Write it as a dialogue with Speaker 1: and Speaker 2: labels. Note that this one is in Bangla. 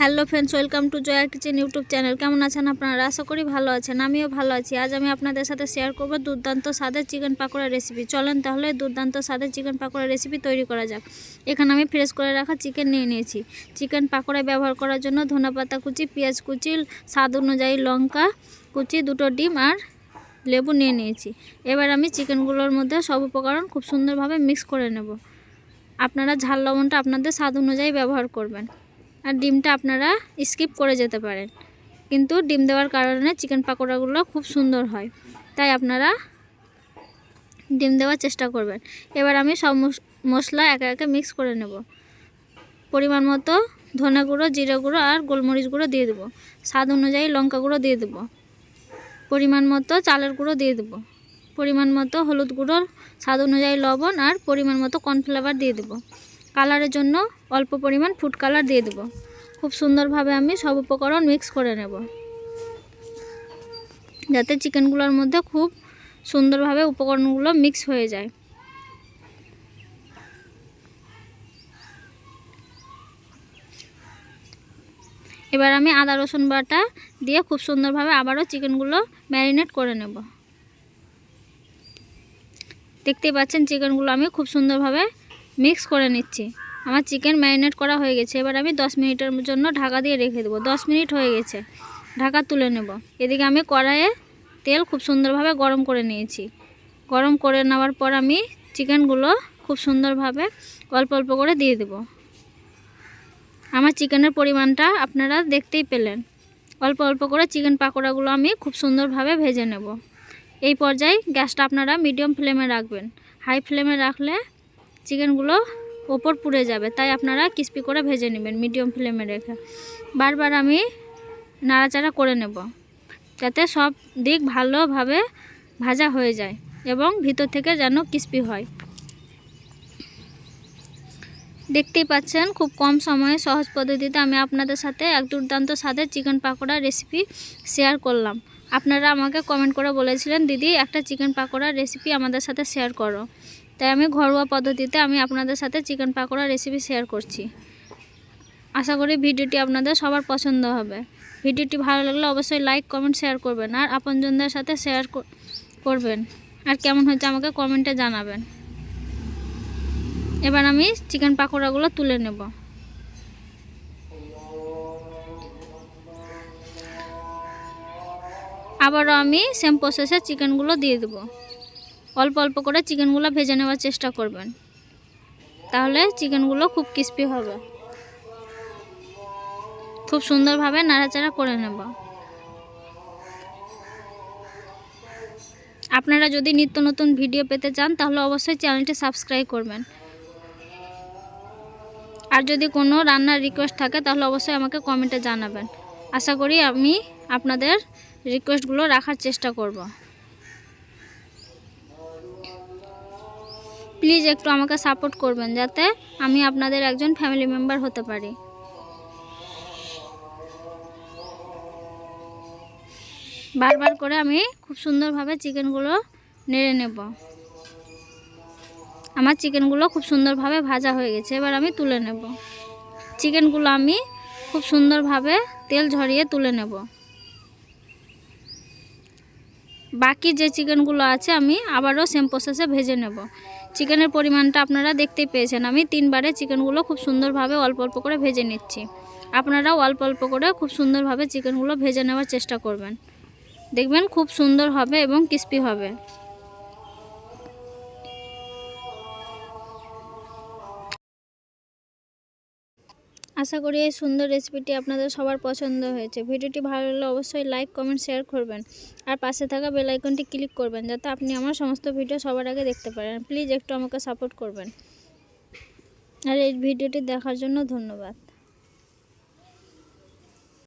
Speaker 1: Hello friends, welcome to Jaya kitchen YouTube channel. কেমন আছেন আপনারা? আশা করি ভালো আছেন। আমিও ভালো আছি। আজ আমি আপনাদের সাথে শেয়ার করব দুর্দান্ত স্বাদের চিকেন পাকোড়া রেসিপি। চলেন তাহলে দুর্দান্ত স্বাদের চিকেন পাকোড়া রেসিপি তৈরি করা যাক। এখানে আমি ফ্রেশ করে রাখা চিকেন নিয়ে নিয়েছি। চিকেন পাকোড়ায় ব্যবহার করার জন্য ধনেপাতা কুচি, পেঁয়াজ কুচি, স্বাদ অনুযায়ী লঙ্কা কুচি, 2টো ডিম আর লেবু নিয়ে নিয়েছি। এবার আমি চিকেনগুলোর মধ্যে সব উপকরণ খুব সুন্দরভাবে মিক্স করে নেব। আপনারা ঝাল লবণটা আপনাদের স্বাদ অনুযায়ী ব্যবহার করবেন। আর ডিমটা আপনারা স্কিপ করে যেতে পারেন, কিন্তু ডিম দেওয়ার কারণে চিকেন পাকোড়াগুলো খুব সুন্দর হয়, তাই আপনারা ডিম দেওয়ার চেষ্টা করবেন। এবার আমি সব মশলা একে একে মিক্স করে নেব। পরিমাণ মতো ধনে গুঁড়ো, জিরে গুঁড়ো আর গোলমরিচ গুঁড়ো দিয়ে দেবো। স্বাদ অনুযায়ী লঙ্কা গুঁড়ো দিয়ে দেবো। পরিমাণ মতো চালের গুঁড়ো দিয়ে দেবো। পরিমাণ মতো হলুদ গুঁড়ো, স্বাদ অনুযায়ী লবণ আর পরিমাণ মতো কর্নফ্লাওয়ার দিয়ে দেবো। কালারের জন্য অল্প পরিমাণ ফুড কালার দিয়ে দেবো। খুব সুন্দরভাবে আমি সব উপকরণ মিক্স করে নেব, যাতে চিকেনগুলোর মধ্যে খুব সুন্দরভাবে উপকরণগুলো মিক্স হয়ে যায়। এবার আমি আদা রসুন বাটা দিয়ে খুব সুন্দরভাবে আবারও চিকেনগুলো ম্যারিনেট করে নেব। দেখতেই পাচ্ছেন চিকেনগুলো আমি খুব সুন্দরভাবে মিক্স করে নিচ্ছি। আমার চিকেন ম্যারিনেট করা হয়ে গেছে। এবার আমি 10 মিনিটের জন্য ঢাকা দিয়ে রেখে দেবো। 10 মিনিট হয়ে গেছে, ঢাকা তুলে নেব। এদিকে আমি কড়াইয়ে তেল খুব সুন্দরভাবে গরম করে নিয়েছি। গরম করে নেওয়ার পর আমি চিকেনগুলো খুব সুন্দরভাবে অল্প অল্প করে দিয়ে দেব। আমার চিকেনের পরিমাণটা আপনারা দেখতেই পেলেন। অল্প অল্প করে চিকেন পাকোড়াগুলো আমি খুব সুন্দরভাবে ভেজে নেব। এই পর্যায়ে গ্যাসটা আপনারা মিডিয়াম ফ্লেমে রাখবেন। হাই ফ্লেমে রাখলে চিকেনগুলো ওপর পুড়ে যাবে, তাই আপনারা ক্রিস্পি করে ভেজে নেবেন মিডিয়াম ফ্লেমে রেখে। বারবার আমি নাড়াচাড়া করে নেব, যাতে সব দিক ভালোভাবে ভাজা হয়ে যায় এবং ভিতর থেকে যেন ক্রিস্পি হয়। দেখতেই পাচ্ছেন খুব কম সময়ে সহজ পদ্ধতিতে আমি আপনাদের সাথে এক দুর্দান্ত স্বাদের চিকেন পাকোড়া রেসিপি শেয়ার করলাম। আপনারা আমাকে কমেন্ট করে বলেছিলেন, দিদি একটা চিকেন পাকোড়া রেসিপি আমাদের সাথে শেয়ার করো, তাই আমি ঘরোয়া পদ্ধতিতে আমি আপনাদের সাথে চিকেন পাকোড়া রেসিপি শেয়ার করছি। আশা করি ভিডিওটি আপনাদের সবার পছন্দ হবে। ভিডিওটি ভালো লাগলে অবশ্যই লাইক, কমেন্ট, শেয়ার করবেন আর আপনজনদের সাথে শেয়ার করবেন। আর কেমন হয়েছে আমাকে কমেন্টে জানাবেন। এবার আমি চিকেন পাকোড়াগুলো তুলে নেব। আবারও আমি সেম প্রসেসে চিকেনগুলো দিয়ে দেব। অল্প অল্প করে চিকেনগুলো ভেজে নেওয়ার চেষ্টা করবেন, তাহলে চিকেনগুলো খুব ক্রিস্পি হবে। খুব সুন্দরভাবে নাড়াচাড়া করে নেব। আপনারা যদি নিত্য নতুন ভিডিও পেতে চান তাহলে অবশ্যই চ্যানেলটি সাবস্ক্রাইব করবেন। আর যদি কোনো রান্নার রিকোয়েস্ট থাকে তাহলে অবশ্যই আমাকে কমেন্টে জানাবেন। আশা করি আমি আপনাদের রিকোয়েস্টগুলো রাখার চেষ্টা করব। প্লিজ একটু আমাকে সাপোর্ট করবেন, যাতে আমি আপনাদের একজন ফ্যামিলি মেম্বার হতে পারি। বারবার করে আমি খুব সুন্দরভাবে চিকেনগুলো নেড়ে নেব। আমার চিকেনগুলো খুব সুন্দরভাবে ভাজা হয়ে গেছে। এবার আমি তুলে নেব। চিকেনগুলো আমি খুব সুন্দরভাবে তেল ঝরিয়ে তুলে নেব। বাকি যে চিকেনগুলো আছে আমি আবারও সেম প্রসেসে ভেজে নেব। চিকেনের পরিমাণটা আপনারা দেখতেই পেয়েছেন। আমি 3 বারে চিকেনগুলো খুব সুন্দরভাবে অল্প অল্প করে ভেজে নিচ্ছি। আপনারাও অল্প অল্প করে খুব সুন্দরভাবে চিকেনগুলো ভেজে নেওয়ার চেষ্টা করবেন। দেখবেন খুব সুন্দর হবে এবং ক্রিস্পি হবে। আশা করি এই সুন্দর রেসিপিটি আপনাদের সবার পছন্দ হয়েছে। ভিডিওটি ভালো লাগলে অবশ্যই লাইক, কমেন্ট, শেয়ার করবেন আর পাশে থাকা বেল আইকনটি ক্লিক করবেন, যাতে আপনি আমার সমস্ত ভিডিও সবার আগে দেখতে পারেন। প্লিজ একটু আমাকে সাপোর্ট করবেন। আর এই ভিডিওটি দেখার জন্য ধন্যবাদ।